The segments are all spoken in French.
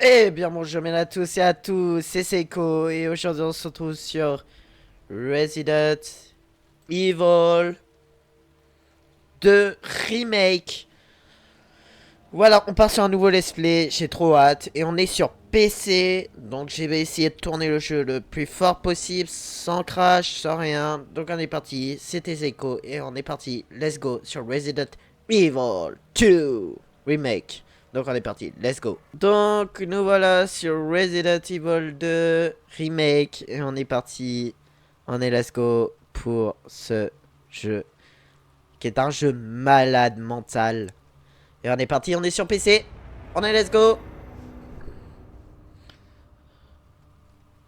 Eh bien bonjour à tous et à tous, c'est Seiko et aujourd'hui on se retrouve sur Resident Evil 2 Remake. Voilà, on part sur un nouveau let's play, j'ai trop hâte et on est sur PC, donc je vais essayer de tourner le jeu le plus fort possible, sans crash, sans rien. Donc on est parti, c'était Seiko et on est parti, let's go sur Resident Evil 2 Remake. Donc on est parti, let's go. Donc nous voilà sur Resident Evil 2 Remake et on est parti, on est let's go pour ce jeu qui est un jeu malade mental. Et on est parti, on est sur PC, on est let's go.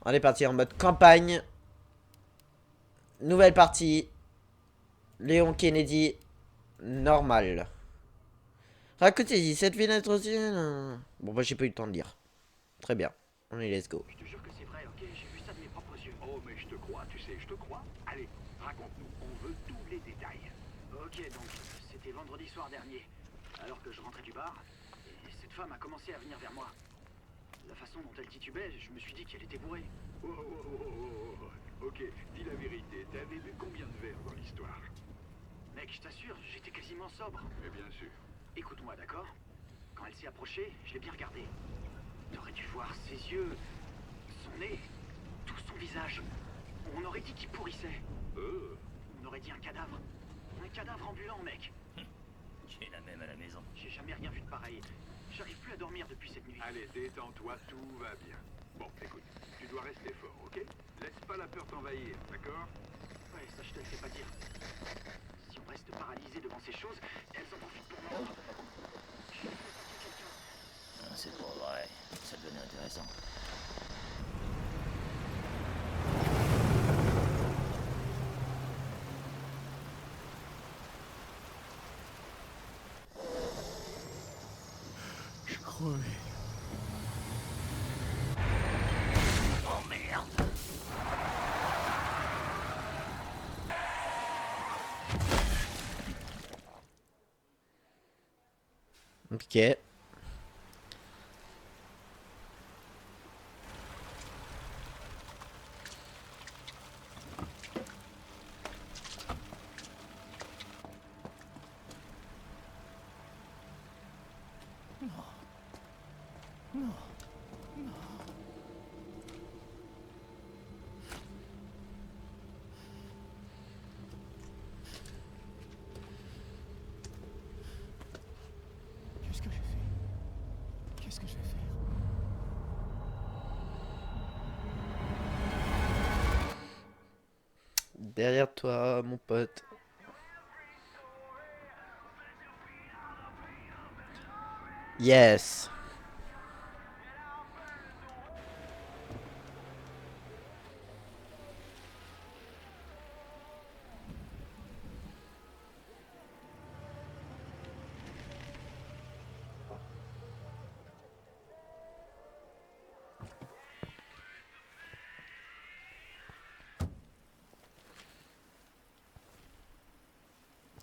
On est parti en mode campagne. Nouvelle partie, Léon Kennedy, normal. Racontez-y, cette fenêtre aussi. Bon bah j'ai pas eu le temps de lire. Très bien, on est let's go. Je te jure que c'est vrai, ok? J'ai vu ça de mes propres yeux. Oh, mais je te crois, tu sais, je te crois. Allez, raconte-nous, on veut tous les détails. Ok, donc, c'était vendredi soir dernier. Alors que je rentrais du bar, et cette femme a commencé à venir vers moi. La façon dont elle titubait, je me suis dit qu'elle était bourrée. Oh, oh, oh, oh, oh. Ok, dis la vérité, t'avais bu combien de verres dans l'histoire? Mec, je t'assure, j'étais quasiment sobre. Mais bien sûr. Écoute-moi, d'accord? Quand elle s'est approchée, je l'ai bien regardée. T'aurais dû voir ses yeux, son nez, tout son visage. On aurait dit qu'il pourrissait. On aurait dit un cadavre. Un cadavre ambulant, mec. J'ai la même à la maison. J'ai jamais rien vu de pareil. J'arrive plus à dormir depuis cette nuit. Allez, détends-toi, tout va bien. Bon, écoute, tu dois rester fort, ok? Laisse pas la peur t'envahir, d'accord? Ouais, ça je te le fais pas dire. Si on reste paralysé devant ces choses, elles en profitent pour mordre. Je vais attaquer quelqu'un. Ah, c'est pas vrai. Ça devenait intéressant. Je crevais. Oh merde. Ok. Qu'est-ce que j'ai fait? Qu'est-ce que je vais faire? Derrière toi, mon pote. Yes.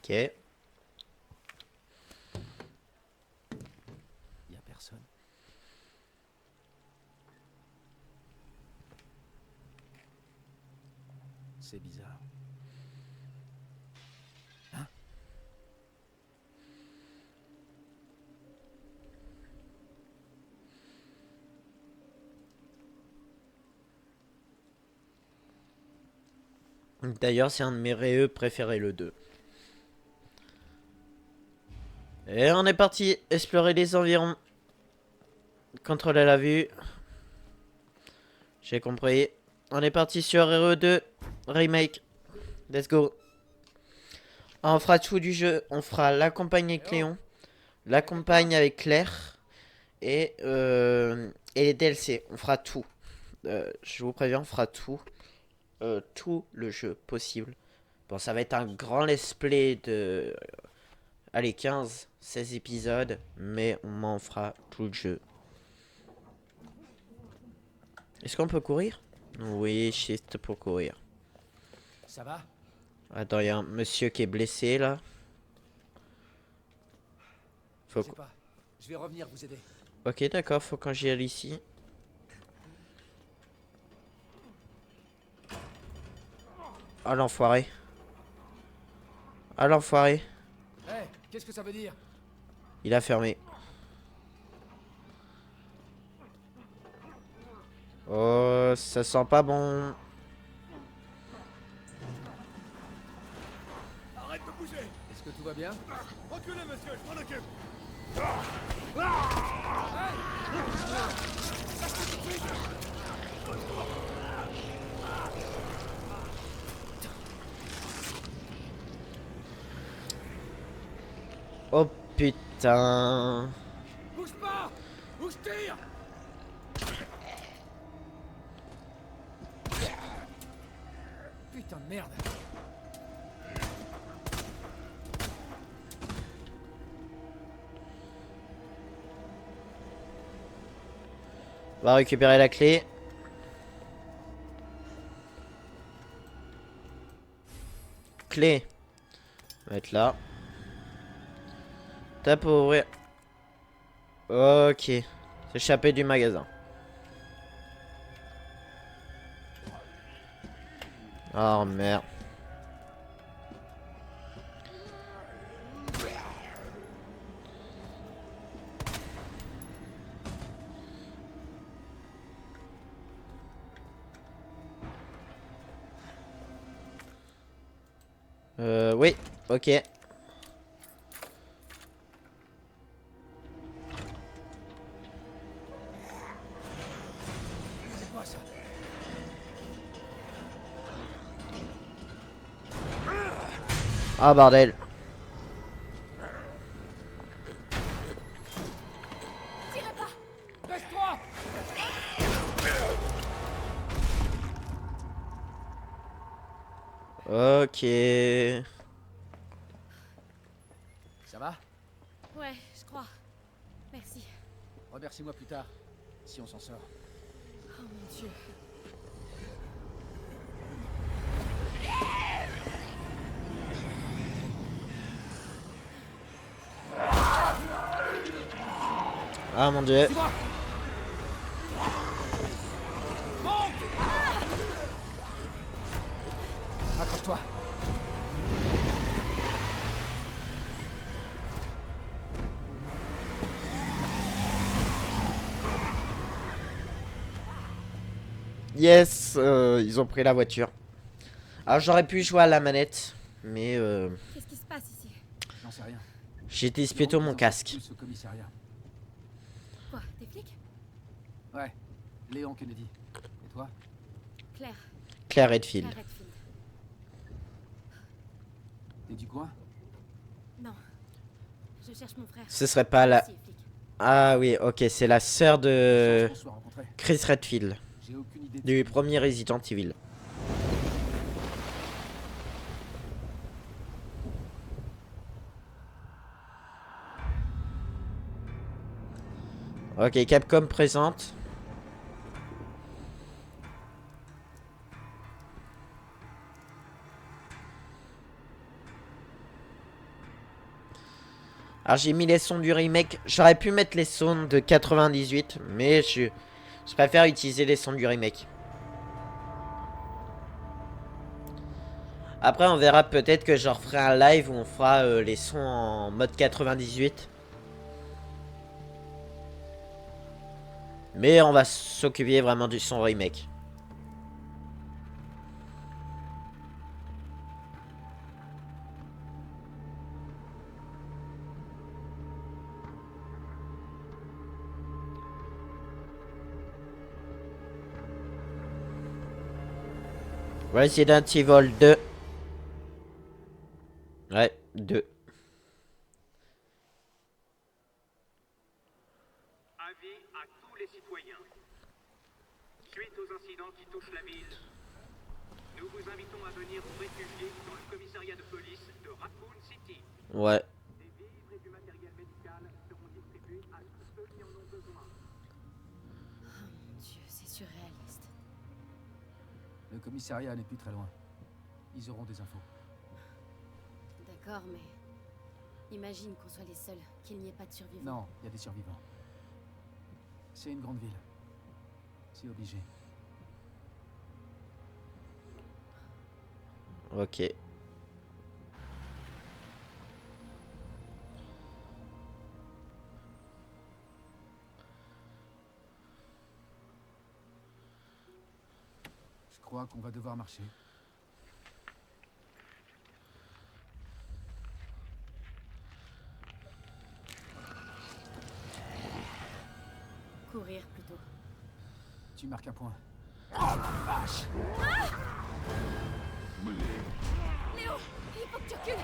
Ok. Y a personne. C'est bizarre. Hein? D'ailleurs, c'est un de mes réeux préférés, le 2. Et on est parti explorer les environs. Contrôler la vue. J'ai compris. On est parti sur RE2 Remake. Let's go. On fera tout du jeu. On fera la campagne avec Léon, la campagne avec Claire et les DLC. On fera tout. Je vous préviens, on fera tout. Tout le jeu possible. Bon, ça va être un grand let's play de... allez, 15, 16 épisodes. Mais on m'en fera tout le jeu. Est-ce qu'on peut courir? Oui, shift pour courir. Ça va? Attends, il y a un monsieur qui est blessé là. Je sais pas. Je vais revenir vous aider. Ok, d'accord, faut quand j'y aille ici. Ah l'enfoiré. Ah l'enfoiré. Hé, qu'est-ce que ça veut dire? Il a fermé. Oh, ça sent pas bon. Arrête de bouger! Est-ce que tout va bien? Reculez, monsieur, je m'en occupe. Oh putain. Bouge pas! Ou je tire! Putain de merde! On va récupérer la clé. Clé. On va mettre là. Tape pour ouvrir. Ok. S'échapper du magasin. Oh merde. Oui, ok. C'est quoi ça? Ah bordel. Baisse-toi! Ok. Ça va? Ouais, je crois. Merci. Remercie-moi plus tard, si on s'en sort. Oh mon Dieu. Ah mon dieu. Suis-moi! Monte! Accroche-toi! Yes, ils ont pris la voiture. Alors j'aurais pu jouer à la manette, mais Qu'est-ce qui se passe ici? J'en sais rien. j'utilise plutôt mon casque. Plus au commissariat. Quoi? Des flics? Ouais, Léon Kennedy. Et toi? Claire. Claire Redfield. Claire Redfield. T'es du coin? Non. Je cherche mon frère. Ce serait pas la... Aussi, flic. Ah oui, ok, c'est la sœur de On se soit rencontrés. Chris Redfield, J'ai aucune idée de du premier Resident Evil. Ok, Capcom présente. Alors j'ai mis les sons du remake. J'aurais pu mettre les sons de 98, mais je préfère utiliser les sons du remake. Après on verra, peut-être que je referai un live où on fera les sons en mode 98. Mais on va s'occuper vraiment du son remake. Resident Evil 2. Ouais. Avis à tous les citoyens. Suite aux incidents qui touchent la ville, nous vous invitons à venir vous réfugier dans le commissariat de police de Raccoon City. Ouais. Des vivres et du matériel médical seront distribués à tous ceux qui en ont besoin. Oh mon Dieu, c'est surréaliste. Le commissariat n'est plus très loin. Ils auront des infos. D'accord, mais... Imagine qu'on soit les seuls, qu'il n'y ait pas de survivants. Non, il y a des survivants. C'est une grande ville. C'est obligé. Ok. Je crois qu'on va devoir marcher. Courir plutôt. Tu marques un point. Léo, il faut que tu recules.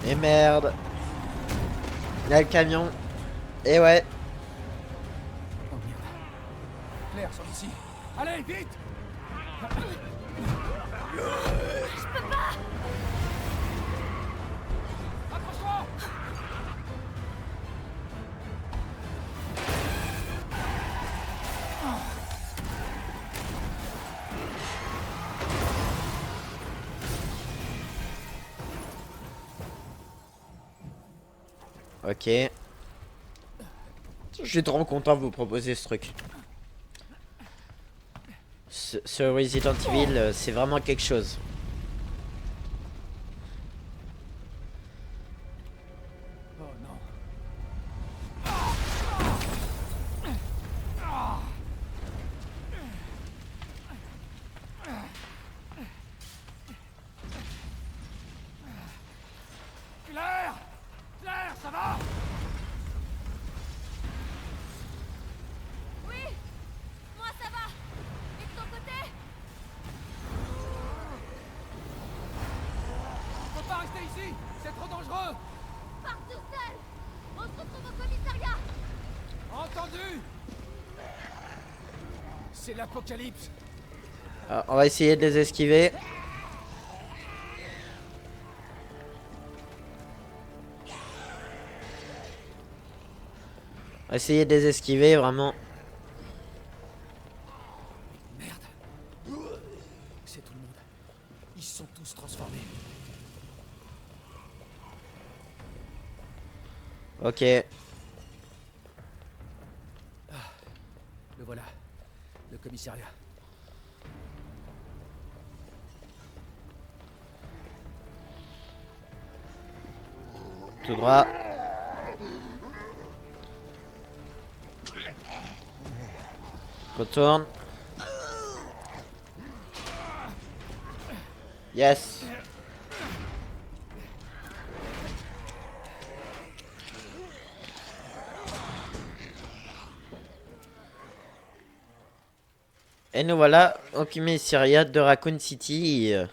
Et merde. Il y a le camion. Et ouais. Oh merde. Claire, sors d'ici. Allez, vite! Accroche-toi! Ok. Je suis trop content de vous proposer ce truc. Ce Resident Evil, c'est vraiment quelque chose. Oh non. Claire! Claire, ça va? Oui, moi ça va. Et de ton côté? Faut pas rester ici! C'est trop dangereux! Pars tout seul. On se retrouve au commissariat. Entendu! C'est l'apocalypse! Alors, on va essayer de les esquiver. On va essayer de les esquiver, vraiment. Merde! C'est tout le monde. Ils se sont tous transformés. Ok. Le voilà. Le commissariat. Tout droit. Retourne. Yes. Et nous voilà au commissariat de Raccoon City. Eh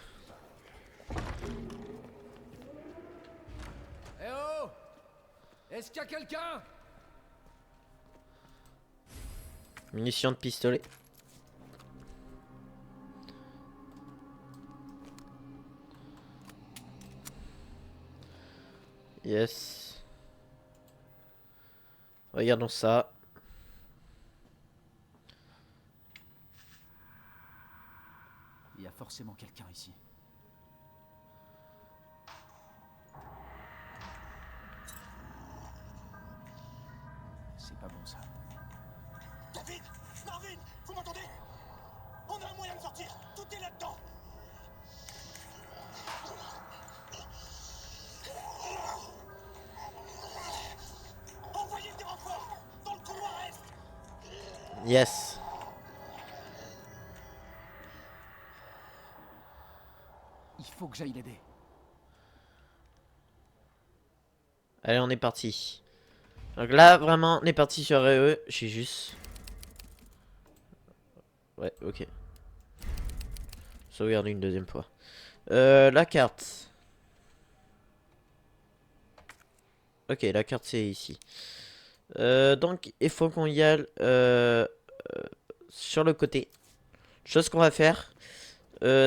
oh! Est-ce qu'il y a quelqu'un? Munitions de pistolet. Yes. Regardons ça. Il y a forcément quelqu'un ici. C'est pas bon ça. David! Marvin! Vous m'entendez? On a un moyen de sortir! Tout est là-dedans! Envoyez des renforts! Dans le couloir est! Yes. Il faut que j'aille l'aider. Allez, on est parti. Donc là, vraiment, on est parti sur eux. J'ai juste... Ouais, ok. Sauvegarder une deuxième fois. La carte. Ok, la carte c'est ici. Donc il faut qu'on y aille sur le côté. Chose qu'on va faire.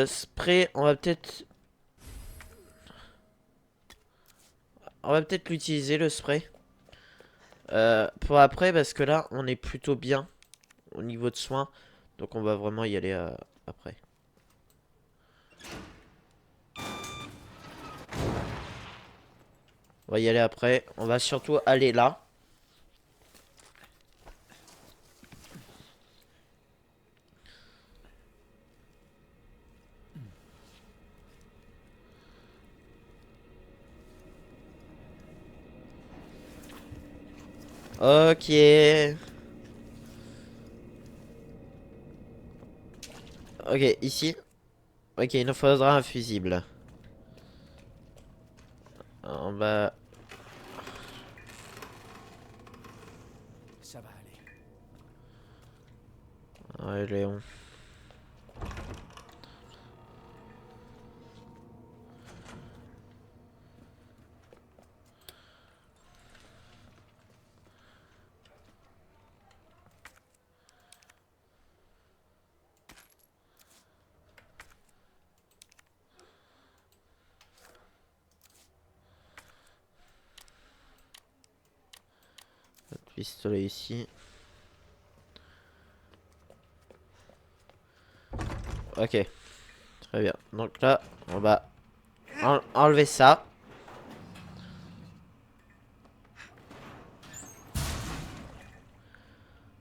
Spray, on va peut-être l'utiliser le spray. Pour après parce que là on est plutôt bien au niveau de soins. Donc on va vraiment y aller après. On va y aller après. On va surtout aller là. Ok. Ok, ici. Ok, il nous faudra un fusible. On va... Ça va aller. Ouais, Léon. Pistolet ici. Ok. Très bien. Donc là, on va enlever ça.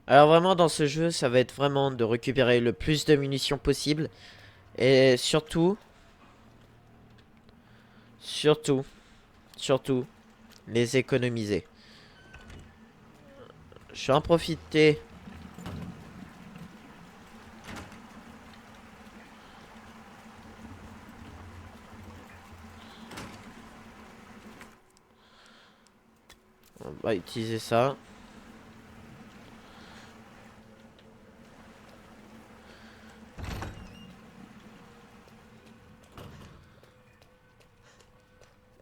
Alors vraiment dans ce jeu, ça va être vraiment de récupérer le plus de munitions possible. Et surtout, les économiser. Je vais en profiter. On va utiliser ça.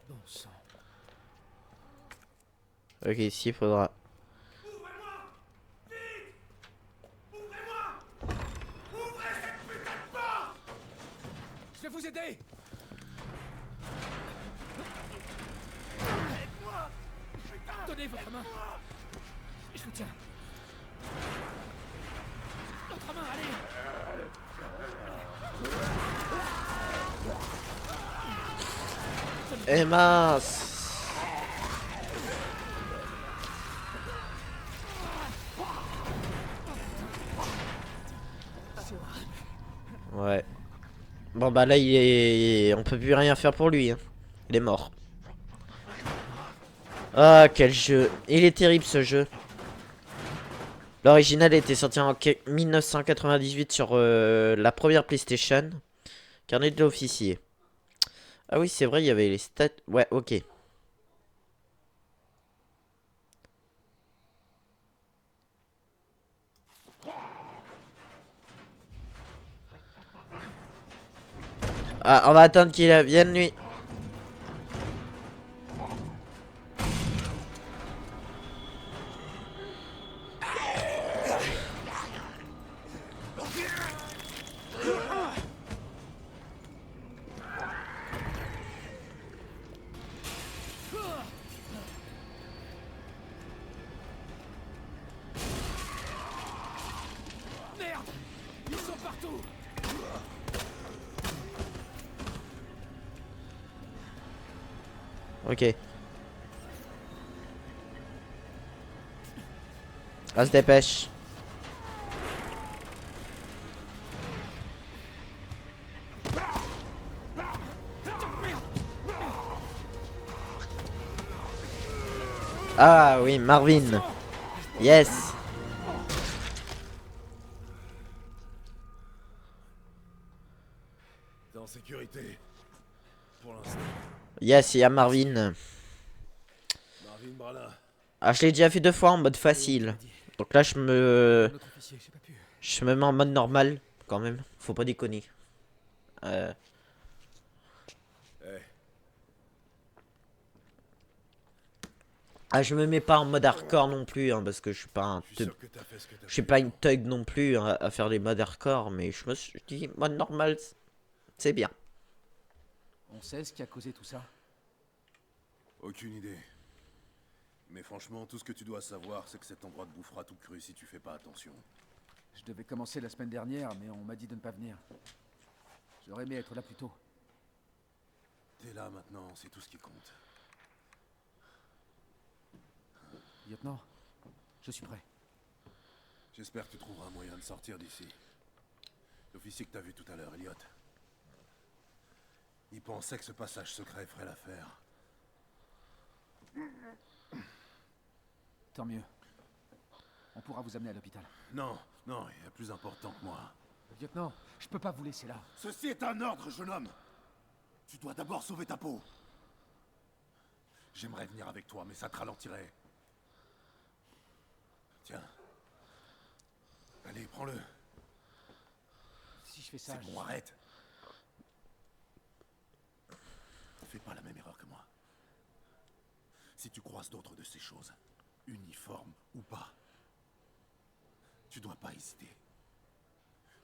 Bon sang. Ok, ici il faudra... Je vais vous aider. Donnez votre main. Je vous tiens. L'autre main, allez. Eh mince! Ouais. Bon bah là il est... On peut plus rien faire pour lui. Hein. Il est mort. Ah quel jeu. Il est terrible ce jeu. L'original était sorti en 1998 sur la première PlayStation. Carnet de l'officier. Ah oui c'est vrai il y avait les stats. Ouais ok. Ah on va attendre qu'il vienne lui. Merde. Ils sont partout. Ok. On se dépêche. Ah oui, Marvin. Yes. T'es en sécurité. Pour l'instant. Yes, il y a Marvin. Marvin Brana. Ah, je l'ai déjà fait 2 fois en mode facile. Donc là, je me Notre officier, j'ai pas pu. mets en mode normal quand même. Faut pas déconner. Eh, Ah, je me mets pas en mode hardcore non plus, hein, parce que je suis pas un je suis thug. sûr que t'as fait ce que t'as Je suis fait. pas une thug non plus hein, à faire des modes hardcore, mais je me suis dit, mode normal, c'est bien. On sait ce qui a causé tout ça? Aucune idée. Mais franchement, tout ce que tu dois savoir, c'est que cet endroit te bouffera tout cru si tu fais pas attention. Je devais commencer la semaine dernière, mais on m'a dit de ne pas venir. J'aurais aimé être là plus tôt. T'es là maintenant, c'est tout ce qui compte. Lieutenant, je suis prêt. J'espère que tu trouveras un moyen de sortir d'ici. L'officier que t'as vu tout à l'heure, Elliot. Il pensait que ce passage secret ferait l'affaire. Tant mieux. On pourra vous amener à l'hôpital. Non, non, il y a plus important que moi. Lieutenant, je peux pas vous laisser là. Ceci est un ordre, jeune homme. Tu dois d'abord sauver ta peau. J'aimerais venir avec toi, mais ça te ralentirait. Tiens. Allez, prends-le. Si je fais ça, C'est bon, arrête. Fais pas la même erreur que moi. Si tu croises d'autres de ces choses, uniformes ou pas, tu dois pas hésiter.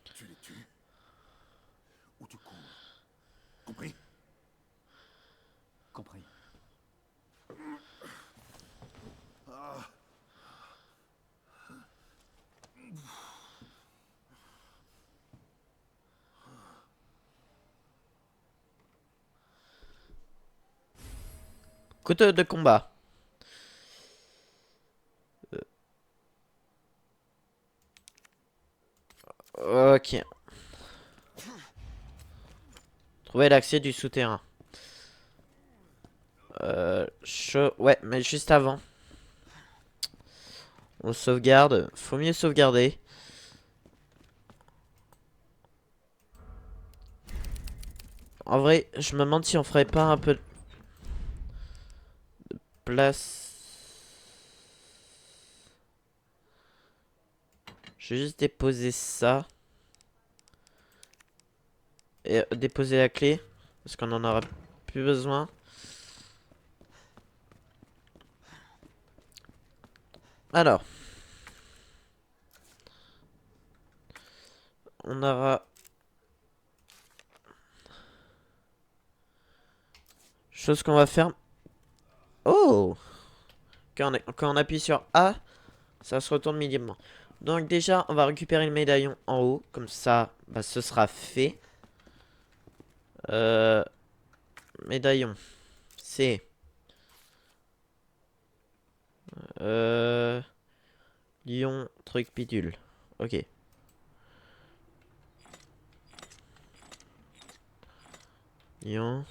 Tu les tues ou tu cours. Compris? Compris. Couteau de combat. Ok. Trouver l'accès du souterrain. Ouais, mais juste avant. On sauvegarde. Faut mieux sauvegarder. En vrai, je me demande si on ferait pas un peu de place. Je vais juste déposer ça. Et déposer la clé. Parce qu'on en aura plus besoin. Alors. On aura... Chose qu'on va faire... Oh! Quand on appuie sur A, ça se retourne médianement. Donc déjà, on va récupérer le médaillon en haut. Comme ça, bah, ce sera fait. Médaillon. C'est... Lion, truc, bidule. Ok. Lion.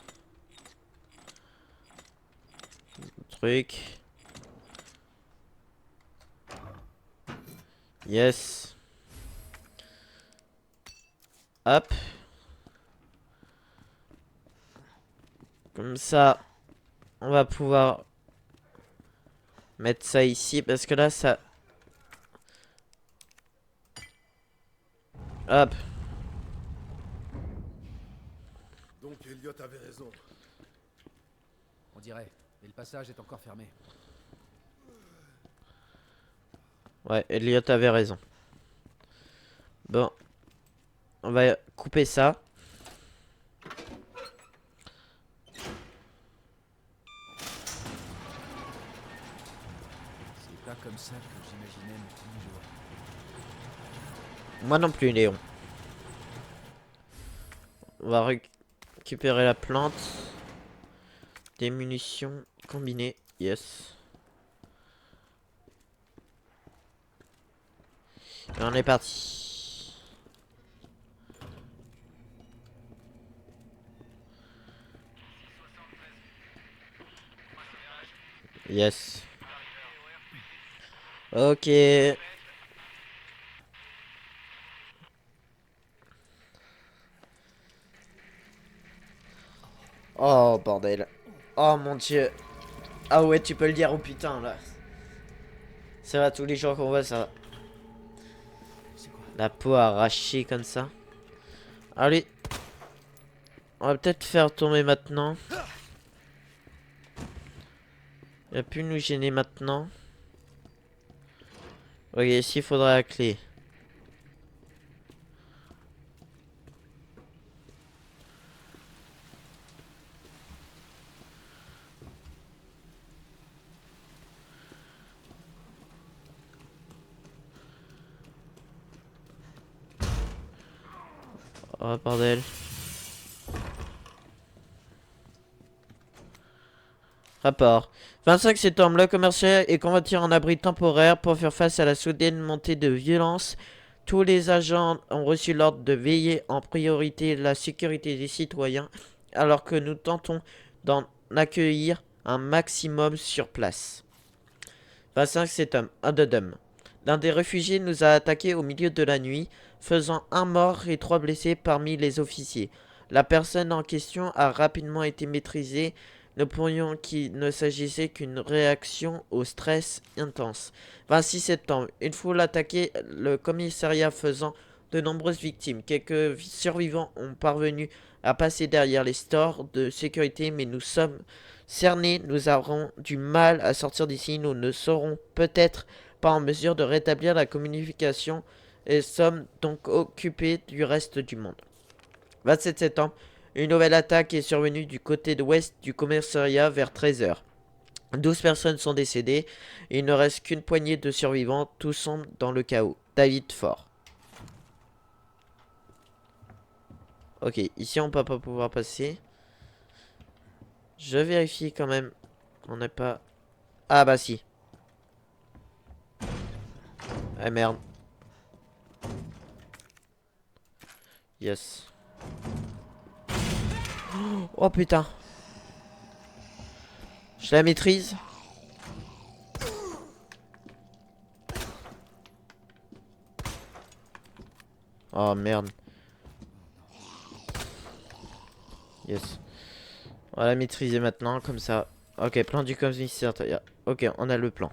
Truc. Yes. Hop. Comme ça, on va pouvoir mettre ça ici parce que là, ça... Hop. Donc Elliot avait raison. On dirait. Mais le passage est encore fermé. Ouais, Elliot avait raison. Bon. On va couper ça. C'est pas comme ça que j'imaginais mon petit jour. Moi non plus, Léon. On va récupérer la plante. Des munitions combinées. Yes. Et on est parti. Yes. Ok. Oh bordel. Oh mon dieu. Ah ouais, tu peux le dire, oh putain là. Ça va tous les jours qu'on voit ça. C'est quoi? La peau arrachée comme ça. Allez. On va peut-être faire tomber maintenant. Il va plus nous gêner maintenant. Ok, ici il faudra la clé. Oh bordel. Rapport. 25 septembre, le commercial est converti en abri temporaire pour faire face à la soudaine montée de violence. Tous les agents ont reçu l'ordre de veiller en priorité la sécurité des citoyens alors que nous tentons d'en accueillir un maximum sur place. 25 septembre, Adodum. L'un des réfugiés nous a attaqués au milieu de la nuit, faisant un mort et 3 blessés parmi les officiers. La personne en question a rapidement été maîtrisée. Nous pourrions qu'il ne s'agissait qu'une réaction au stress intense. 26 septembre. Une foule attaquait le commissariat faisant de nombreuses victimes. Quelques survivants ont parvenu à passer derrière les stores de sécurité, mais nous sommes cernés. Nous aurons du mal à sortir d'ici. Nous ne serons peut-être pas en mesure de rétablir la communication et sommes donc occupés du reste du monde. 27 septembre. Une nouvelle attaque est survenue du côté de ouest du commissariat vers 13 h. 12 personnes sont décédées et il ne reste qu'une poignée de survivants. Tous sont dans le chaos. David Ford. Ok, ici on peut pas pouvoir passer. Je vérifie quand même qu'on n'est pas... Ah bah si. Ah merde. Yes. Oh putain. Je la maîtrise. Oh merde. Yes. On va la maîtriser maintenant comme ça. Ok, plan du commissariat. Ok, on a le plan.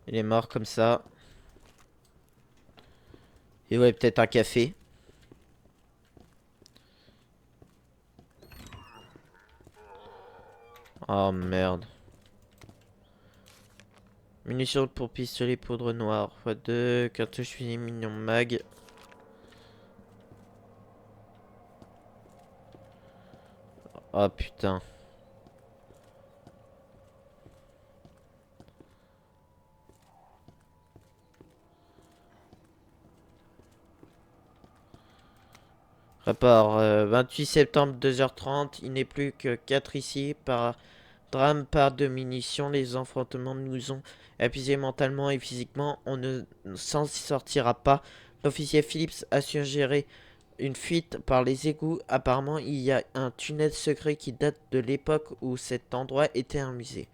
Il est mort comme ça. Et ouais, peut-être un café. Oh merde. Munitions pour pistolet poudre noire. x2. Cartouche fusil mignon mag. Oh putain. Rapport 28 septembre 2h30, il n'est plus que 4 ici. Par drame, par de munitions, les affrontements nous ont épuisés mentalement et physiquement. On ne s'en sortira pas. L'officier Phillips a suggéré une fuite par les égouts. Apparemment, il y a un tunnel secret qui date de l'époque où cet endroit était un musée.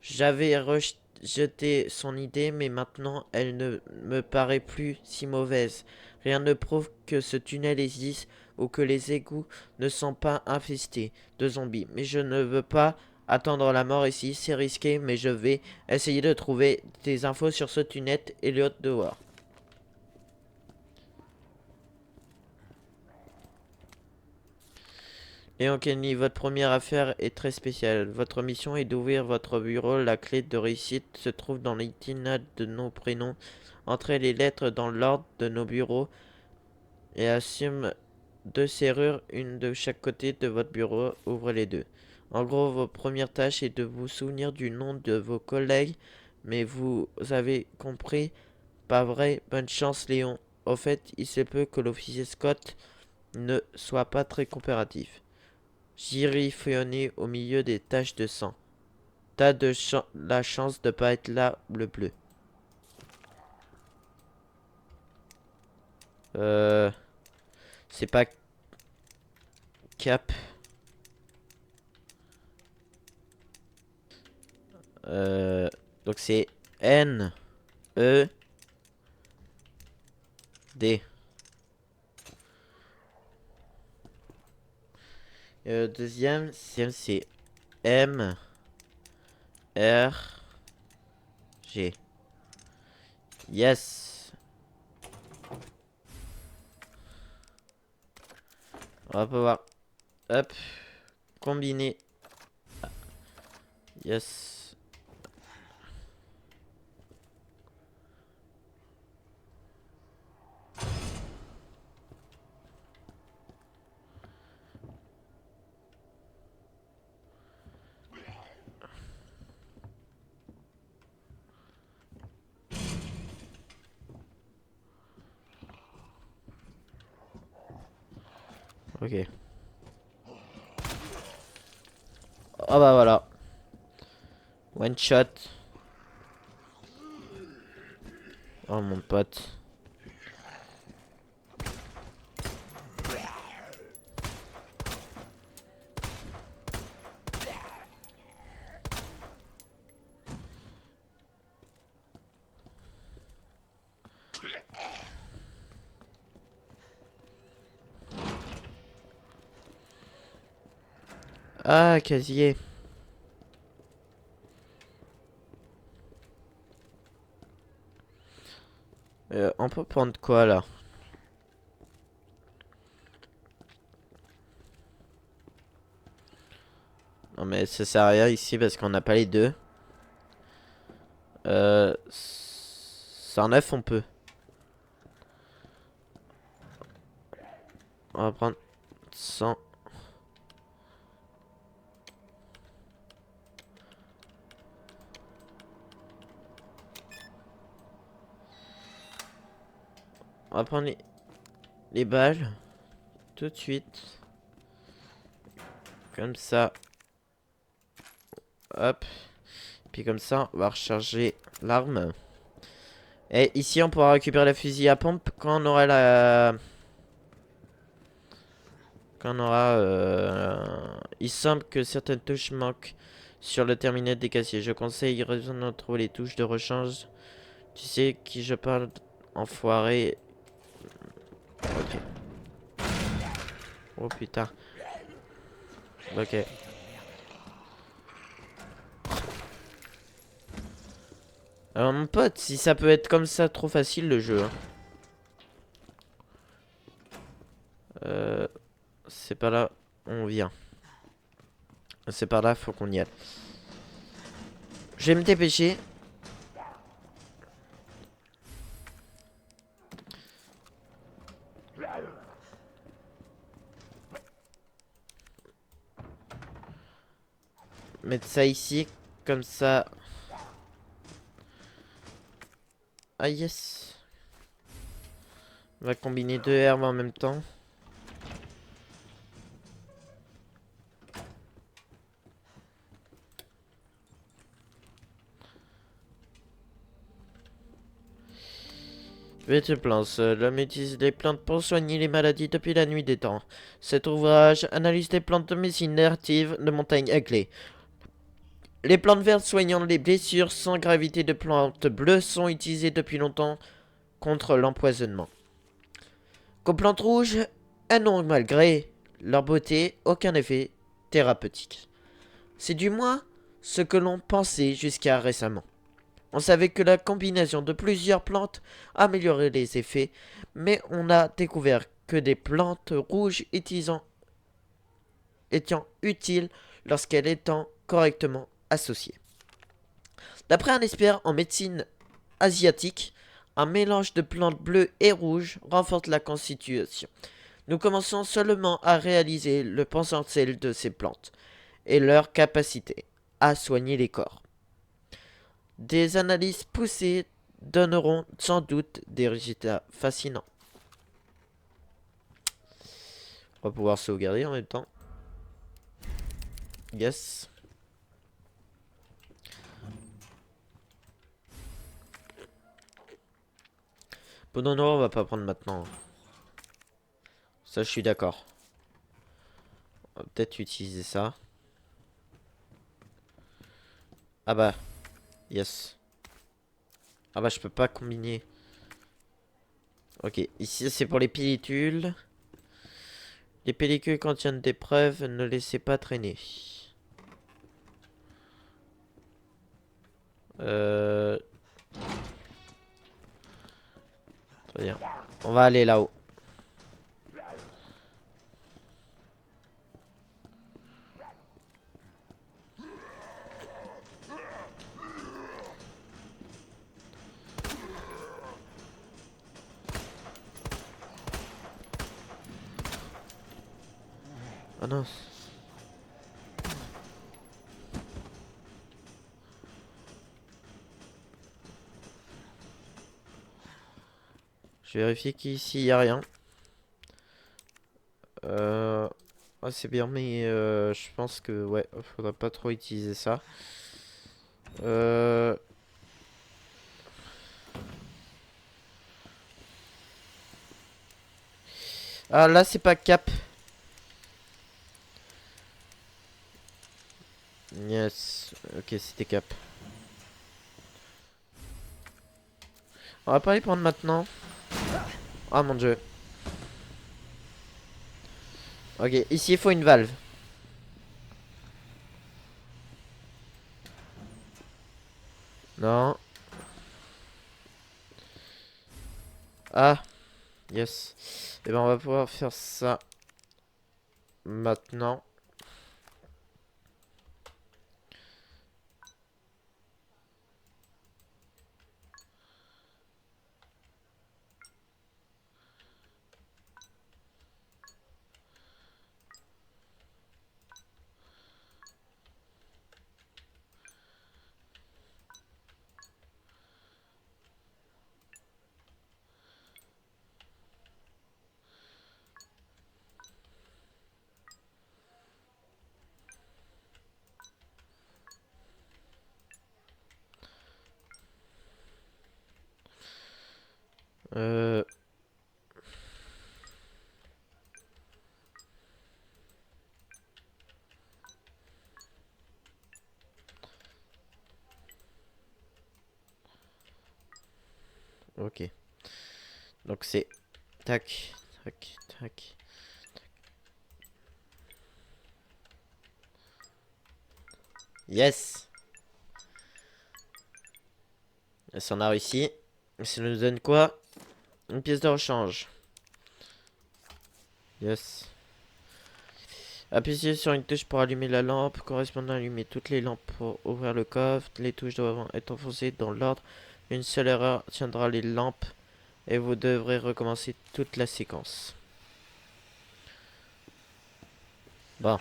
J'avais rejeté son idée, mais maintenant elle ne me paraît plus si mauvaise. Rien ne prouve que ce tunnel existe ou que les égouts ne sont pas infestés de zombies. Mais je ne veux pas attendre la mort ici, c'est risqué, mais je vais essayer de trouver des infos sur ce tunnel. Elliot dehors. Léon Kenny, votre première affaire est très spéciale. Votre mission est d'ouvrir votre bureau. La clé de réussite se trouve dans l'itinéraire de nos prénoms. Entrez les lettres dans l'ordre de nos bureaux et assume 2 serrures, une de chaque côté de votre bureau. Ouvrez les deux. En gros, votre première tâche est de vous souvenir du nom de vos collègues, mais vous avez compris, pas vrai? Bonne chance, Léon. Au fait, il se peut que l'officier Scott ne soit pas très coopératif. Giriflionné au milieu des taches de sang. T'as la chance de pas être là, le bleu. C'est pas Cap. Donc c'est N E D. Deuxième c'est M, R, G. Yes. On va pouvoir, hop, combiner. Yes. Ok. Oh bah voilà. One shot. Oh mon pote. Ah, casier. On peut prendre quoi là? Non mais ça sert à rien ici parce qu'on n'a pas les deux. 109 on peut. On va prendre 100. On va prendre les balles. Tout de suite. Comme ça. Hop. Puis comme ça, on va recharger l'arme. Et ici, on pourra récupérer la fusil à pompe quand on aura la... Quand on aura... Il semble que certaines touches manquent sur le terminal des casiers. Je conseille de trouver les touches de rechange. Tu sais qui je parle, enfoiré. Ok. Oh putain. Ok. Alors mon pote, si ça peut être comme ça trop facile le jeu. Hein. C'est pas là où on vient. C'est par là, faut qu'on y aille. Je vais me dépêcher. Mettre ça ici, comme ça. Ah yes. On va combiner deux herbes en même temps. Vite plantes. L'homme utilise les plantes pour soigner les maladies depuis la nuit des temps. Cet ouvrage analyse les plantes de médecine native de montagne à clé. Les plantes vertes soignant les blessures sans gravité de plantes bleues sont utilisées depuis longtemps contre l'empoisonnement. Qu'aux plantes rouges, elles n'ont malgré leur beauté aucun effet thérapeutique. C'est du moins ce que l'on pensait jusqu'à récemment. On savait que la combinaison de plusieurs plantes améliorait les effets, mais on a découvert que des plantes rouges étant utiles lorsqu'elles étant correctement associées. D'après un expert en médecine asiatique, un mélange de plantes bleues et rouges renforce la constitution. Nous commençons seulement à réaliser le potentiel de ces plantes et leur capacité à soigner les corps. Des analyses poussées donneront sans doute des résultats fascinants. On va pouvoir sauvegarder en même temps. Yes. Bon non, on va pas prendre maintenant. Ça, je suis d'accord. On va peut-être utiliser ça. Ah bah. Yes. Ah bah, je peux pas combiner. Ok, ici c'est pour les pilules. Les pellicules contiennent des preuves, ne laissez pas traîner. Très bien. On va aller là-haut. Ah non. Je vérifie qu'ici il n'y a rien. Ah, c'est bien, mais je pense que ouais, faudrait pas trop utiliser ça. Ah là c'est pas cap. Yes, ok c'était cap. On va pas les prendre maintenant. Ah mon dieu. Ok, ici il faut une valve. Non. Ah, yes. Et ben on va pouvoir faire ça maintenant. Euh... Ok. Donc c'est tac, tac, tac. Yes. Et ça on a réussi. Ça nous donne quoi? Une pièce de rechange. Yes. Appuyez sur une touche pour allumer la lampe. Correspondant à allumer toutes les lampes pour ouvrir le coffre. Les touches doivent être enfoncées dans l'ordre. Une seule erreur tiendra les lampes. Et vous devrez recommencer toute la séquence. Bon.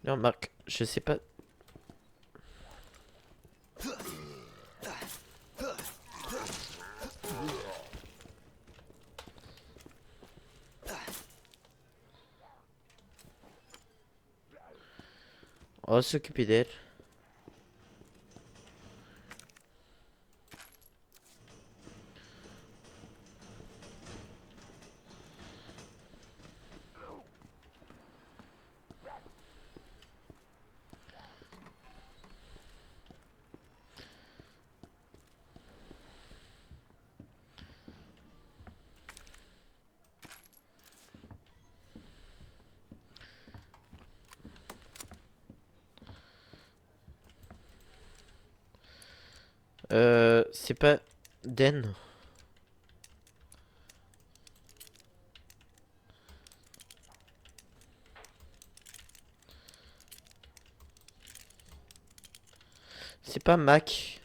Non, Marc, je sais pas. On va s'occuper d'elle. C'est pas Den. C'est pas Mac.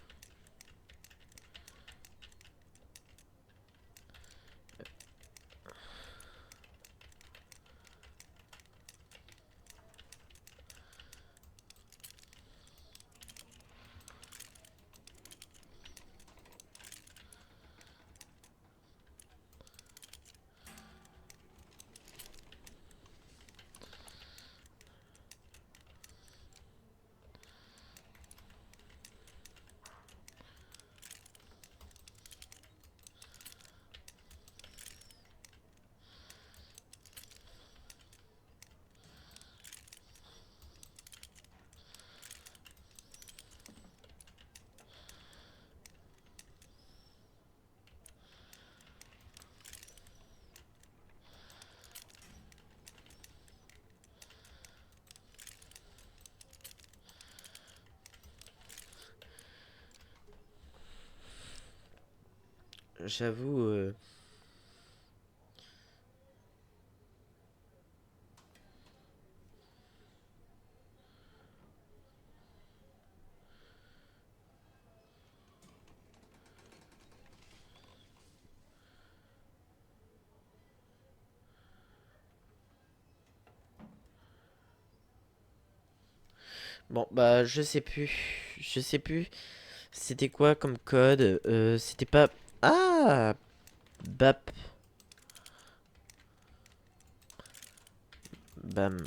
j'avoue... Bon, bah, je sais plus. Je sais plus. C'était quoi comme code? C'était pas... Ah! BAP. Bam.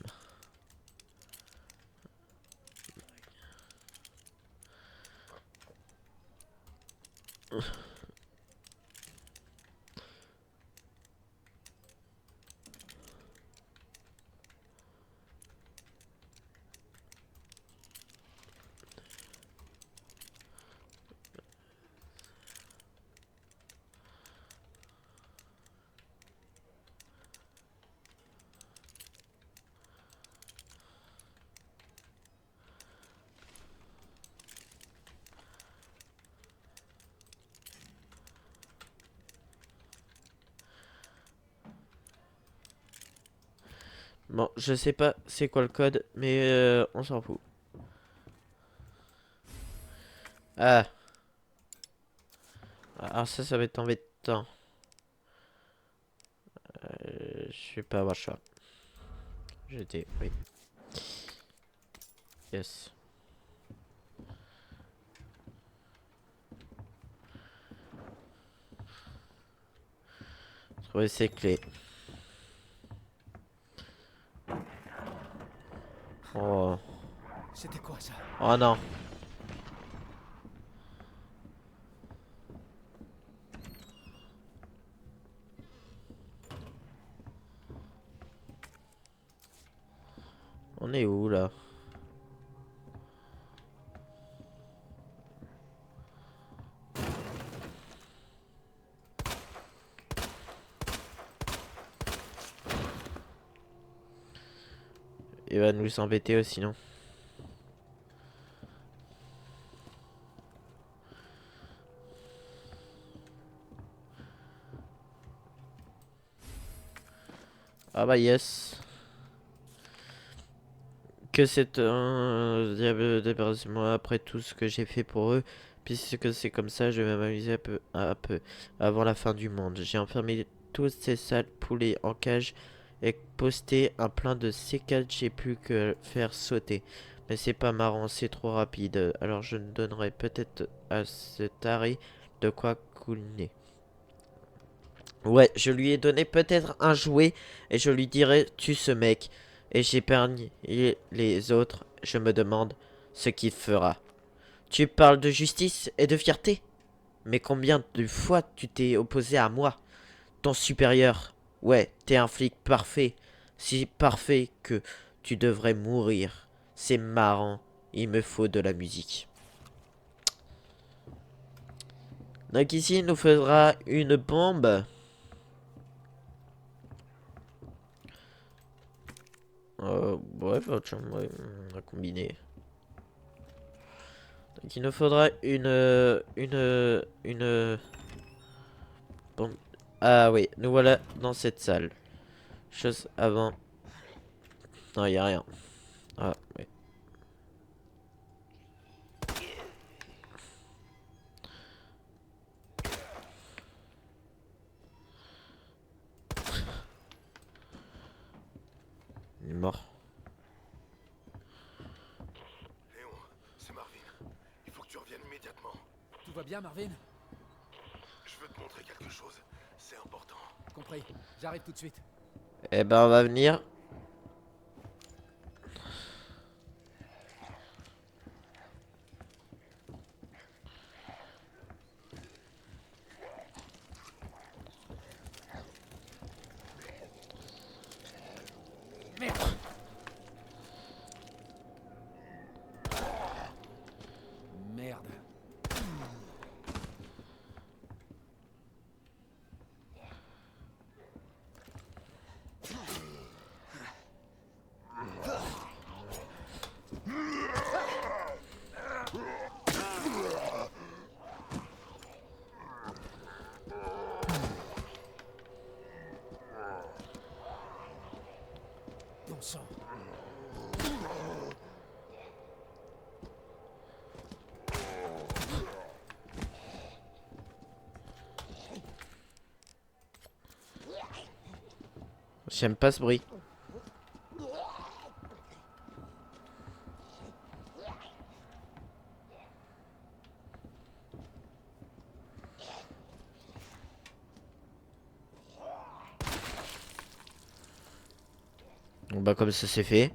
Bon, je sais pas c'est quoi le code, mais on s'en fout. Ah. Alors ça va être embêtant. Je vais pas avoir le choix. J'étais, oui. Yes. Trouver ses clés. Oh. C'était quoi ça? Oh non. On est où là? Il va nous embêter aussi, non? Ah bah yes. Que c'est un diable débarrasse-moi après tout ce que j'ai fait pour eux. Puisque c'est comme ça, je vais m'amuser un peu avant la fin du monde. J'ai enfermé tous ces sales poulets en cage et posté un plein de C4. J'ai plus que faire sauter. Mais c'est pas marrant, c'est trop rapide. Alors je donnerai peut-être à ce taré de quoi couler. Ouais, je lui ai donné peut-être un jouet et je lui dirai tue ce mec. Et j'épargne les autres, je me demande ce qu'il fera. Tu parles de justice et de fierté? Mais combien de fois tu t'es opposé à moi, ton supérieur? Ouais, t'es un flic parfait. Si parfait que tu devrais mourir. C'est marrant, il me faut de la musique. Donc ici, il nous faudra une bombe. Bref, ouais, on va combiner. Donc il nous faudra une bombe. Ah oui, nous voilà dans cette salle. Chose avant. Non, il y a rien. Ah oui. Il est mort. Léon, c'est Marvin. Il faut que tu reviennes immédiatement. Tout va bien, Marvin? Je veux te montrer quelque chose. C'est important. Compris. J'arrive tout de suite. Eh ben on va venir. Merde. Merde. sang. J'aime pas ce bruit. Bon bah comme ça c'est fait.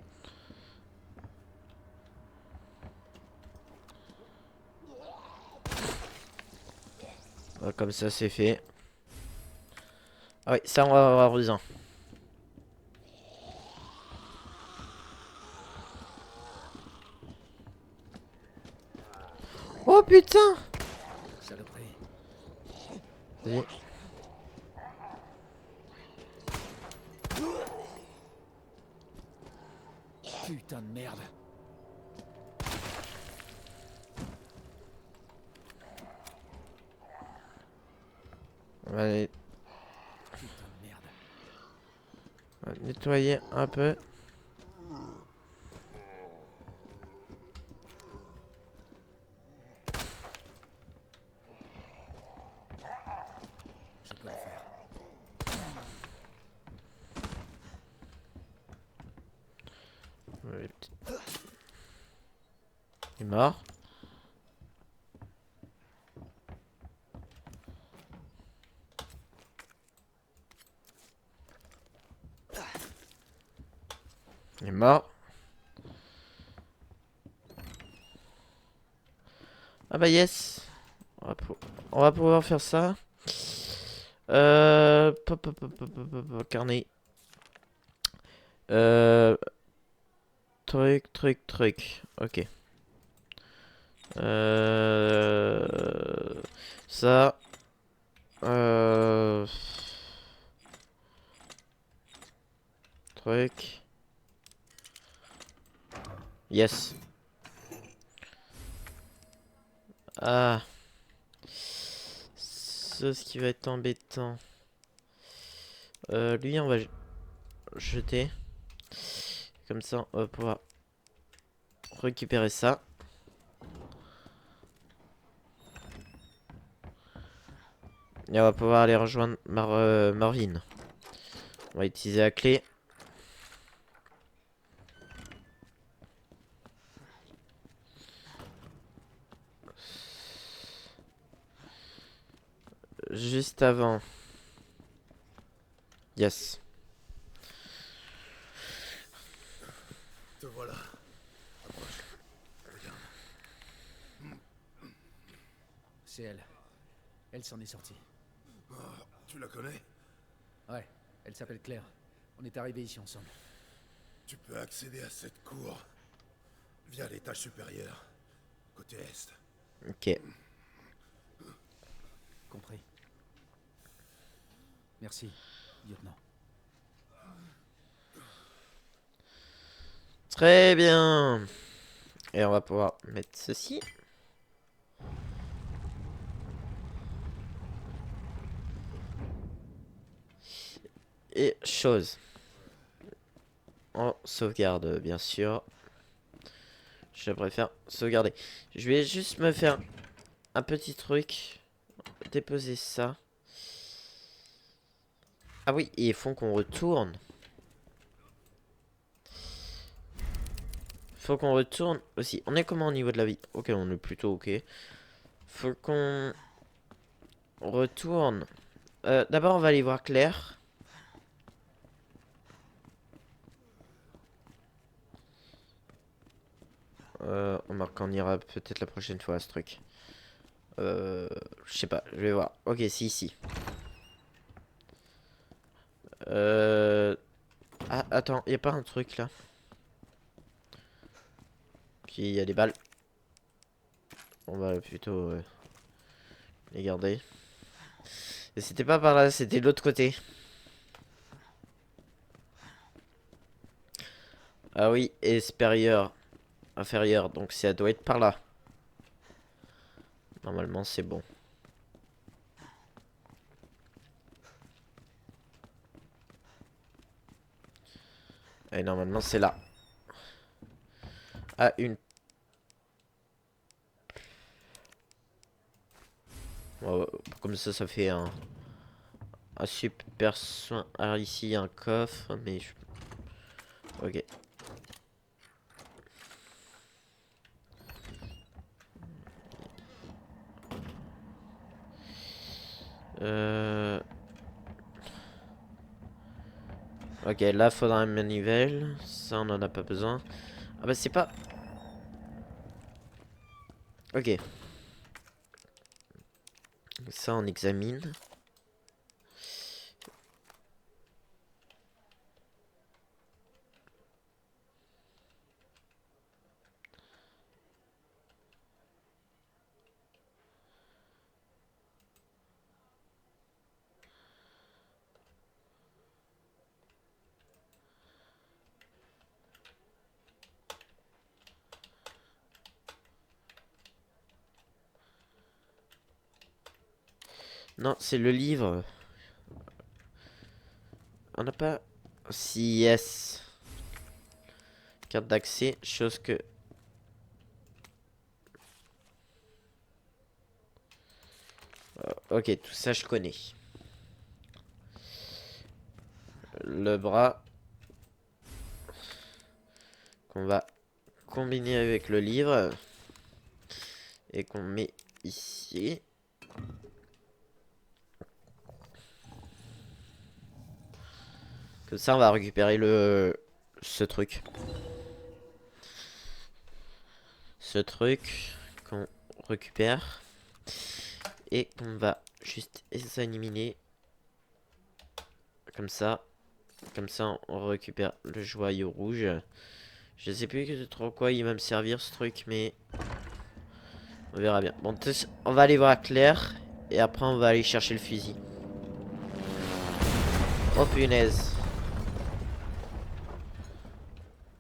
Bah, comme ça c'est fait. Ah oui, ça on va avoir besoin. Oh putain! Saloperie. Vas-y. Putain de merde. On va aller Putain de merde. on va nettoyer un peu. Je peux le faire. Ouais, il est mort. Il est mort. Ah bah yes. On va pouvoir faire ça. Carnet. Truc. Ok. Ça. Truc. Yes. Ah. Ce qui va être embêtant. Lui, on va jeter. Comme ça, on va pouvoir récupérer ça. Et on va pouvoir aller rejoindre Marvin. On va utiliser la clé. Juste avant. Yes. Te voilà. Approche. Regarde. C'est elle. Elle s'en est sortie. Oh, tu la connais? Ouais, elle s'appelle Claire. On est arrivés ici ensemble. Tu peux accéder à cette cour via l'étage supérieur, côté est. Ok. Compris. Merci, lieutenant. Très bien. Et on va pouvoir mettre ceci. Et chose. On sauvegarde, bien sûr. Je préfère sauvegarder. Je vais juste me faire un petit truc. Déposer ça. Ah oui, et il faut qu'on retourne. Faut qu'on retourne aussi. On est comment au niveau de la vie? Ok, on est plutôt ok. Faut qu'on retourne. D'abord, on va aller voir Claire. On marque qu'on ira peut-être la prochaine fois à ce truc. Je sais pas, je vais voir. Ok, c'est ici. Ah, attends, y a pas un truc là? Puis il y a des balles. On va plutôt les garder. Et c'était pas par là, c'était de l'autre côté. Ah oui, supérieur, inférieur, donc ça doit être par là. Normalement, c'est bon. Et normalement c'est là. Ah, une. Oh, comme ça fait un super soin. Alors ici, il y a un coffre, mais ok. Ok, là, faudra un manivelle. Ça, on en a pas besoin. Ah bah, c'est pas... Ok. Ça, on examine. Non, c'est le livre. On n'a pas... Si, yes. Carte d'accès, chose que... Ok, tout ça, je connais. Le bras. Qu'on va combiner avec le livre. Et qu'on met ici. Comme ça, on va récupérer ce truc. Ce truc qu'on récupère. Et qu'on va juste éliminer. Comme ça. Comme ça, on récupère le joyau rouge. Je sais plus trop quoi il va me servir ce truc, mais... On verra bien. Bon, on va aller voir Claire. Et après, on va aller chercher le fusil. Oh punaise.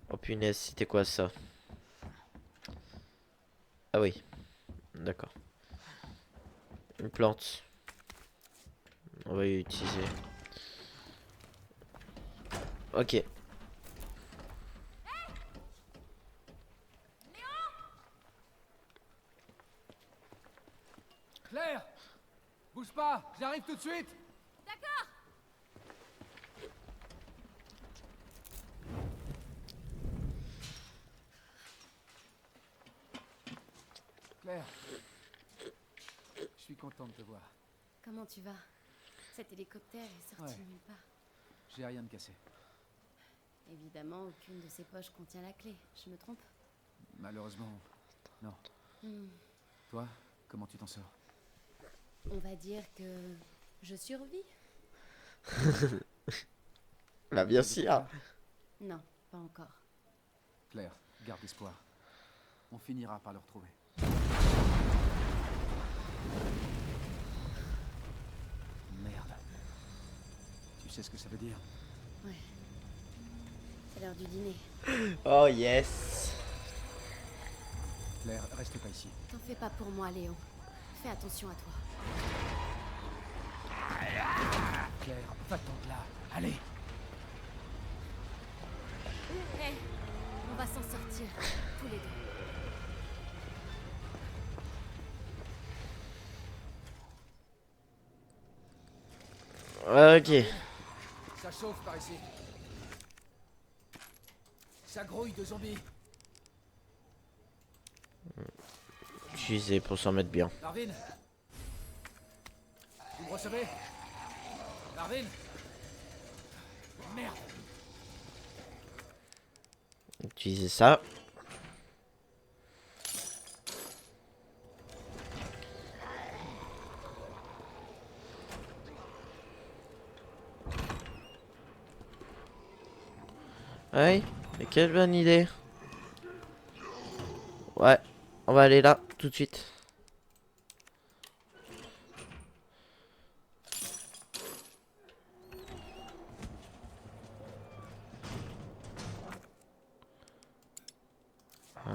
Oh punaise, c'était quoi ça? Ah oui. D'accord. Une plante. On va y utiliser. Ok. Claire! Bouge pas, j'arrive tout de suite! D'accord. Claire, je suis content de te voir. Comment tu vas? Cet hélicoptère est sorti Ouais. de nulle part. J'ai rien de cassé. Évidemment, aucune de ces poches contient la clé. Je me trompe? Malheureusement, non. Hmm. Toi, comment tu t'en sors? On va dire que je survis. Bah bien sûr. Non, pas encore. Claire, garde espoir. On finira par le retrouver. Merde. Tu sais ce que ça veut dire? Ouais. C'est l'heure du dîner. Oh yes. Claire, reste pas ici. T'en fais pas pour moi, Léon. Fais attention à toi. Claire, va-t'en de là. Allez! Hé, on va s'en sortir, tous les deux. Ok. Ça chauffe par ici. Ça grouille de zombies. Utiliser pour s'en mettre bien. Marvin? Vous me recevez? Marvin? Merde! Utiliser ça. Ouais, mais quelle bonne idée. Ouais, on va aller là tout de suite. Ouais.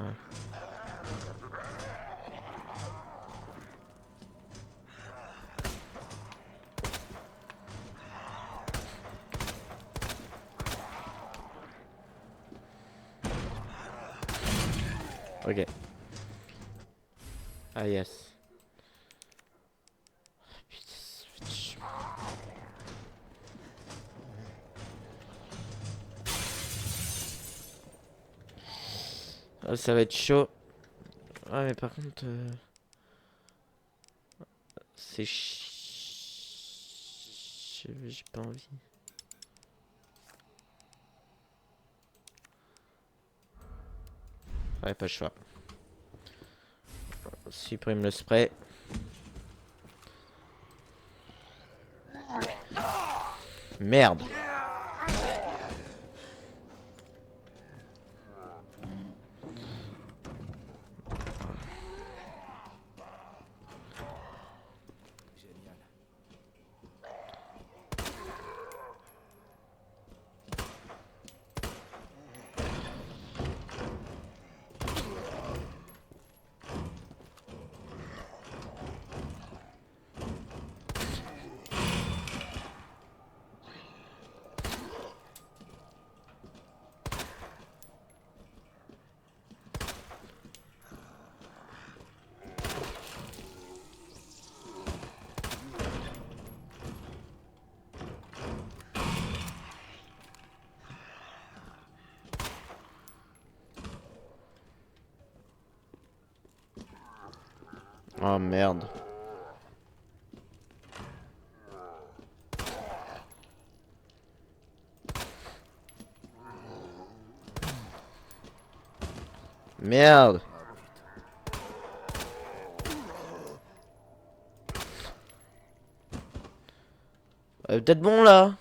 Ah yes. Putain, ça fait chier. Ah, ça va être chaud. Ah mais par contre c'est j'ai pas envie. Ouais, pas le choix. Supprime le spray. Merde. Génial. Oh merde. Merde. Peut-être bon là.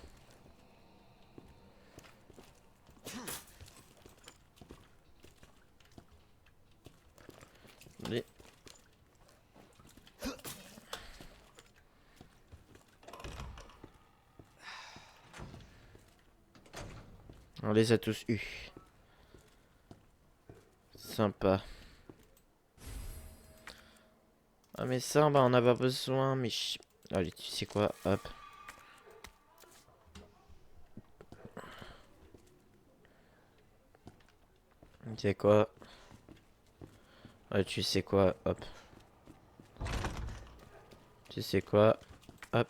Allez. On les a tous eus. Sympa. Ah mais ça, bah on a pas besoin, mais... Allez, tu sais quoi, hop. Tu sais quoi. Allez, tu sais quoi, hop. Tu sais quoi, hop.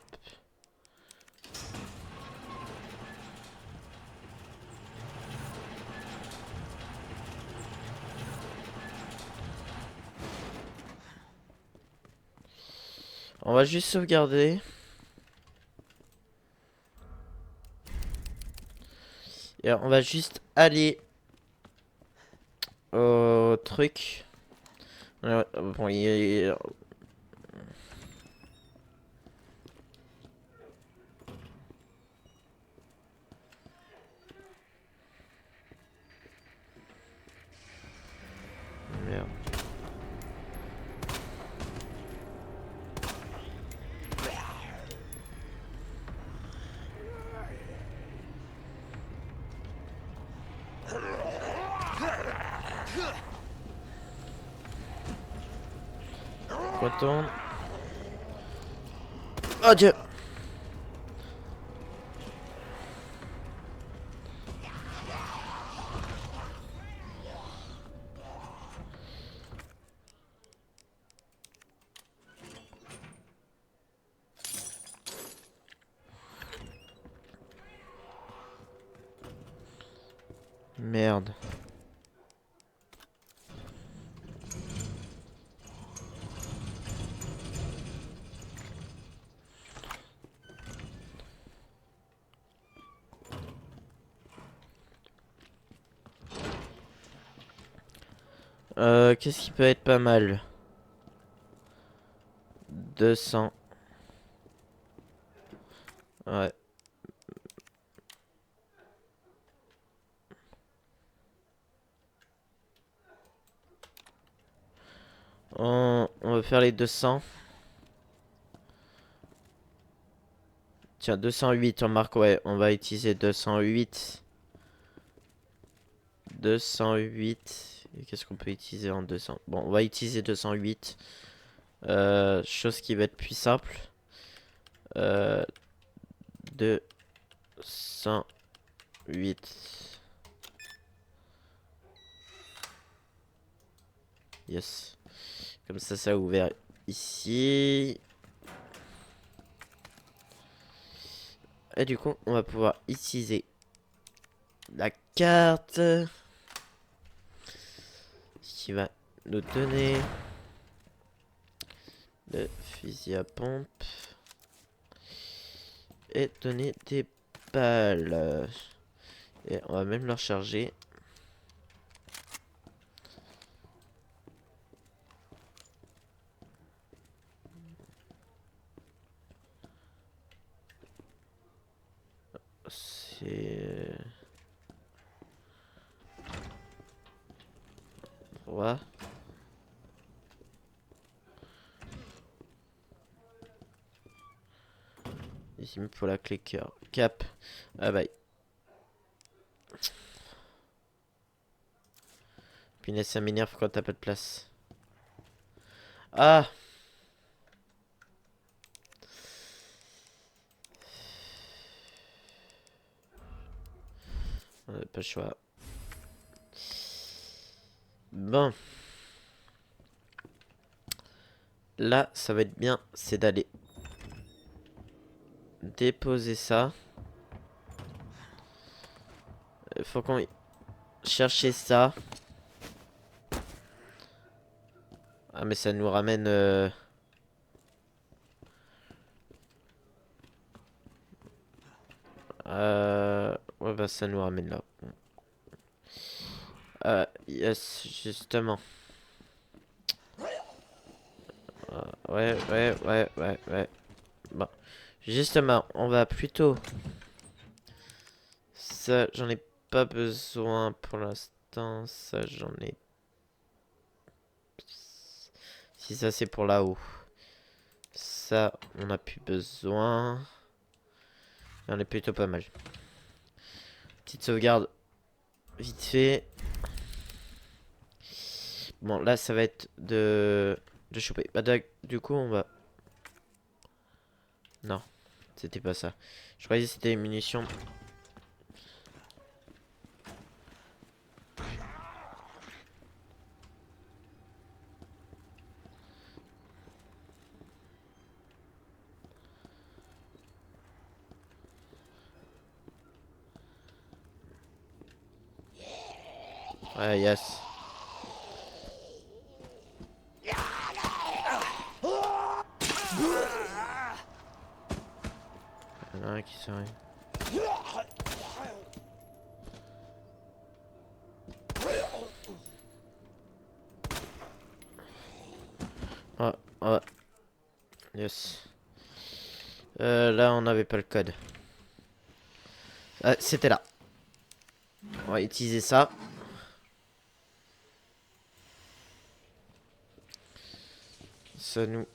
On va juste sauvegarder. Et on va juste aller au truc. Alors, bon, il est... Merde. Retourne. Oh Dieu. Merde. Qu'est-ce qui peut être pas mal? 200. Ouais. On va faire les 200. Tiens, 208, on marque, ouais, on va utiliser 208. 208. Et qu'est-ce qu'on peut utiliser en 200? Bon, on va utiliser 208. Chose qui va être plus simple. 208. Yes. Comme ça a ouvert ici. Et du coup, on va pouvoir utiliser la carte qui va nous donner le fusil à pompe et donner des balles. Et on va même le recharger. C'est... Ouais. Ici, il me faut la clé cœur. Cap. Ah bye. Punaise, ça m'énerve quand t'as pas de place. Ah! On n'a pas le choix. Bon. Là, ça va être bien, c'est d'aller déposer ça. Faut qu'on cherche ça. Ah mais ça nous ramène... Ouais bah ça nous ramène là. Yes, justement. Ouais. Bon. Justement, on va plutôt... Ça, j'en ai pas besoin pour l'instant. Ça, j'en ai... Si ça, c'est pour là-haut. Ça, on a plus besoin. On est plutôt pas mal. Petite sauvegarde. Vite fait. Bon, là, ça va être de choper. Bah, du coup, on va... Non, c'était pas ça. Je croyais que c'était les munitions. Ouais, yes. Il y en a un qui s'arrête. Ouais. Yes. Là, on n'avait pas le code. C'était là. On va utiliser ça. Ça nous...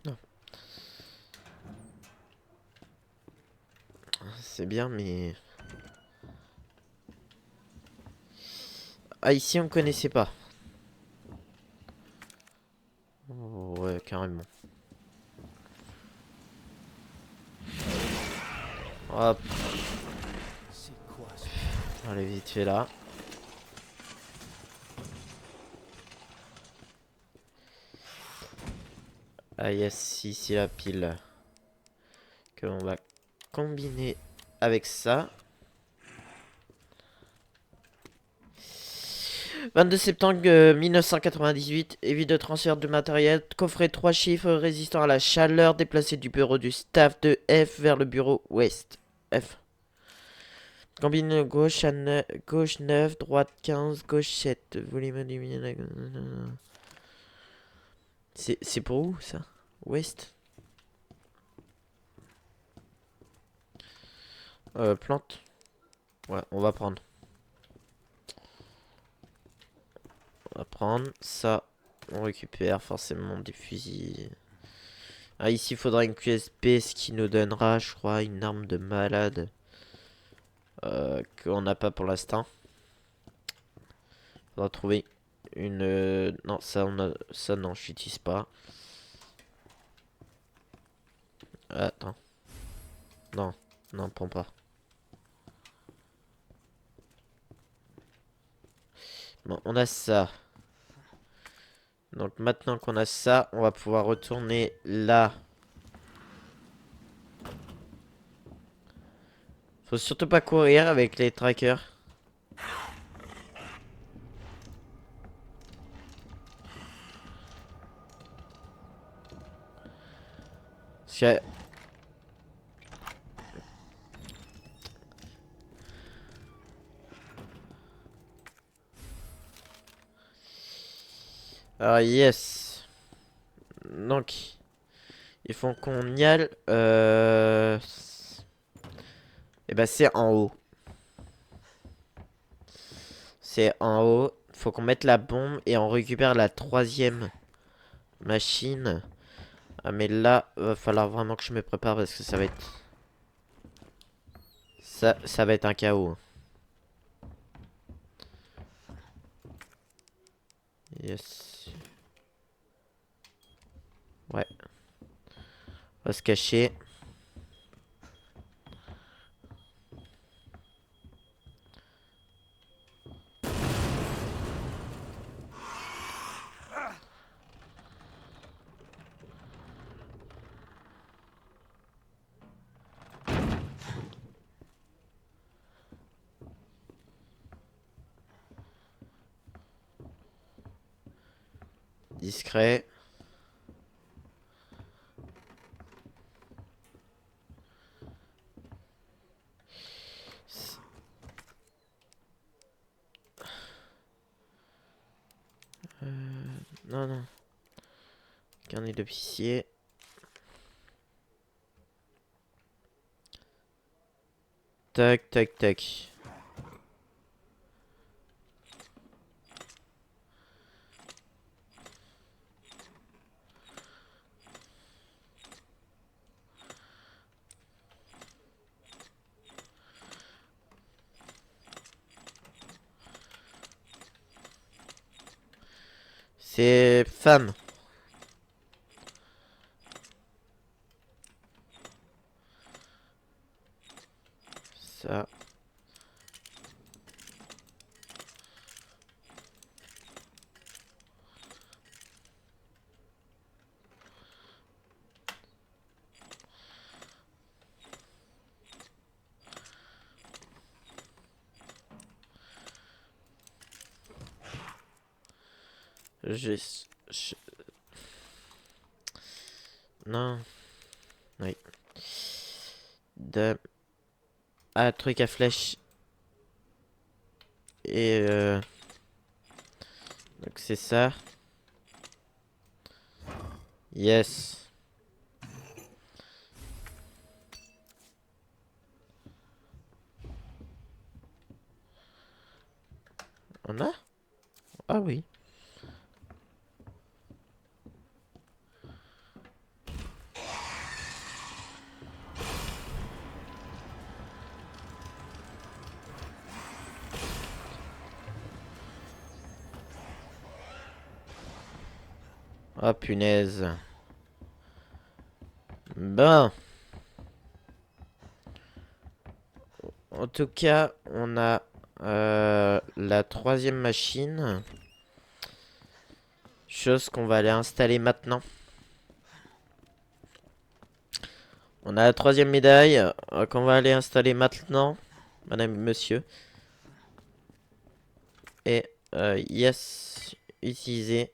Non. C'est bien, mais... Ah, ici, on connaissait pas. Oh, ouais, carrément. Hop. C'est quoi ça? Allez, vite fait là. Ah yes, ici la pile. Que l'on va combiner avec ça. 22 septembre 1998, évi de transfert de matériel, coffret 3 chiffres résistant à la chaleur, déplacé du bureau du staff de F vers le bureau ouest. F. Combine gauche, gauche 9, droite 15, gauche 7. Volume éliminer la... C'est pour où ça? Ouest. Plante. Ouais, on va prendre. On va prendre ça. On récupère forcément des fusils. Ah, ici, il faudra une QSP, ce qui nous donnera, je crois, une arme de malade. Qu'on n'a pas pour l'instant. On va trouver une... non, ça, ça non, je l'utilise pas. Attends. Non, non, prends pas. Bon, on a ça. Donc maintenant qu'on a ça, on va pouvoir retourner là. Faut surtout pas courir avec les trackers. Parce que... Ah yes. Donc, il faut qu'on y aille. Et bah c'est en haut. C'est en haut. Faut qu'on mette la bombe et on récupère la troisième machine. Ah mais là, va falloir vraiment que je me prépare parce que ça va être... Ça va être un chaos. Yes. Ouais. On va se cacher. Discret. Non, non. Carnet d'officier. Tac, tac, tac. C'est femme. Ça. Je... Non. Oui. De... Ah, truc à flèche. Et donc c'est ça. Yes. On a? Ah oui. Ah punaise. Bon. En tout cas, on a la troisième machine. Chose qu'on va aller installer maintenant. On a la troisième médaille qu'on va aller installer maintenant, madame et monsieur. Et yes, utiliser.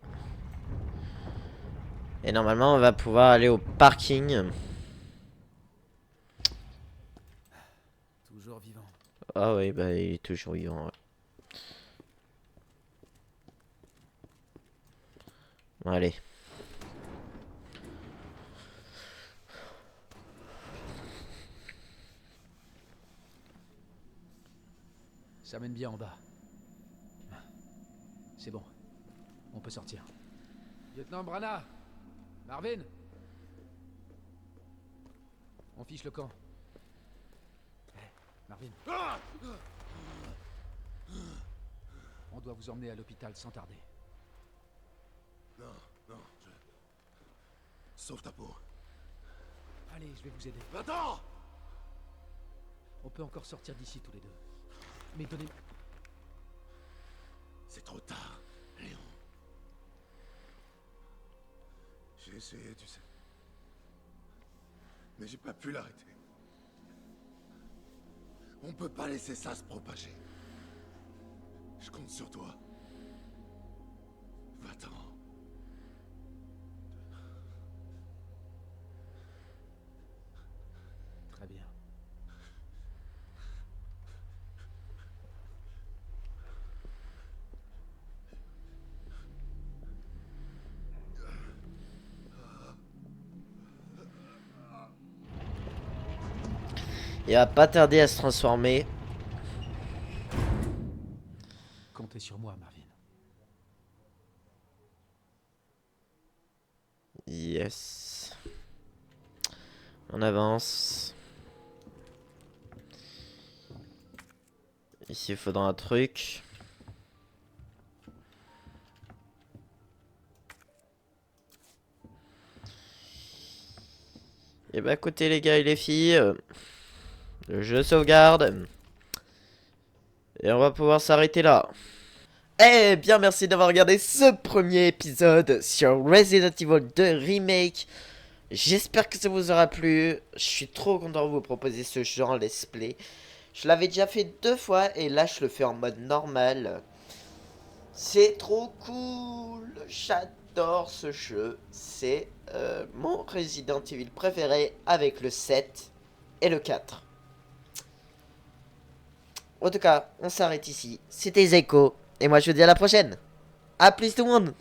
Et normalement, on va pouvoir aller au parking. Toujours vivant. Ah oui, bah il est toujours vivant. Ouais. Bon, allez. Ça mène bien en bas. C'est bon. On peut sortir. Lieutenant Brana! Marvin! On fiche le camp. Marvin. On doit vous emmener à l'hôpital sans tarder. Non, non, je... Sauve ta peau. Allez, je vais vous aider. Attends! On peut encore sortir d'ici tous les deux. Mais donnez... C'est trop tard, Léon. J'ai essayé, tu sais. Mais j'ai pas pu l'arrêter. On peut pas laisser ça se propager. Je compte sur toi. Va-t'en. Très bien. Il va pas tarder à se transformer. Comptez sur moi, Marvin. Yes. On avance. Ici, il faudra un truc. Et bah écoutez les gars et les filles, je sauvegarde. Et on va pouvoir s'arrêter là. Eh bien merci d'avoir regardé ce premier épisode sur Resident Evil 2 Remake. J'espère que ça vous aura plu. Je suis trop content de vous proposer ce jeu en let's play. Je l'avais déjà fait 2 fois et là je le fais en mode normal. C'est trop cool. J'adore ce jeu. C'est mon Resident Evil préféré avec le 7 et le 4. En tout cas, on s'arrête ici. C'était Zeko. Et moi je vous dis à la prochaine. A plus tout le monde.